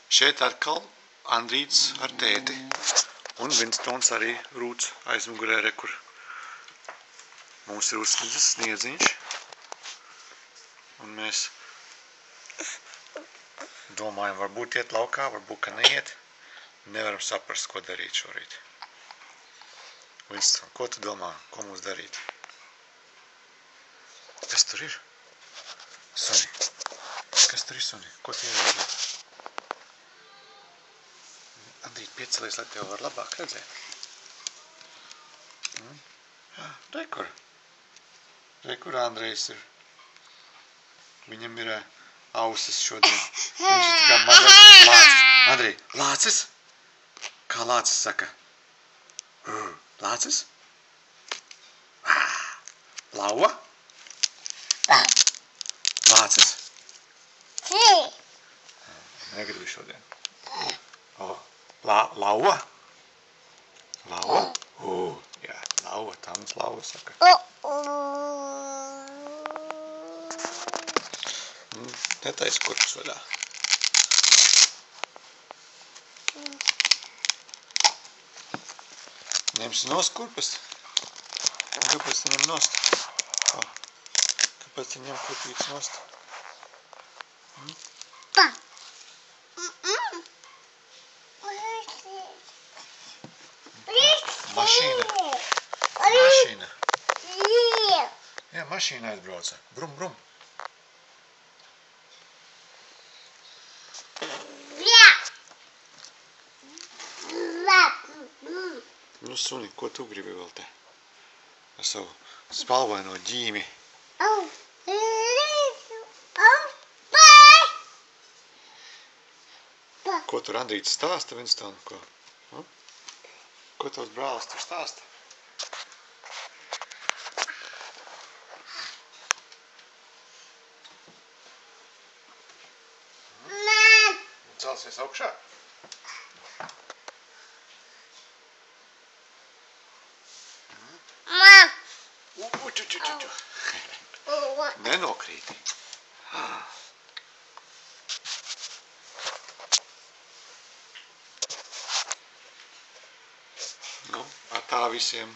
Šeit atkal Andrīts ar tēti un Vinstons arī rūc aizmugurē, re, kur mums ir uzsnidzis sniedziņš. Un mēs domājam, varbūt iet laukā, varbūt, ka neiet. Nevaram saprast, ko darīt šorīt. Winston, ko tu domā, ko mums darīt? Kas tur ir? Suni. Kas tur ir, Suni? Ko tu ieraudzēji? Andrīt, piecelies, lai tev var labāk redzēt. Re, kur? Re, kur Andrejs ir? Viņam ir ausis šodien. Viņš ir tikai mazais lācis. Andrij, lācis? Kā lācis saka? Lācis? Lauva? Lācis? Negribu šodien. Lauva? Lauva? Jā, lauva, tā mums lauva saka. Netais kurpes vaļā. Ņemsi nost kurpes? Kāpēc tu ņem nost? Kāpēc tu ņem kurpītes nost? Mašīna. Mašīna. Jā, mašīna aizbrauca. Brum, brum. Nu, Suni, ko tu gribi vēl te? Ar savu spalvaino ģīmi. Ko tur Andrīts stāsta, Winston? Ko tavs brālis tur stāsta? Celsies augšā? Nenokrīti. Nu, ar tā visiem.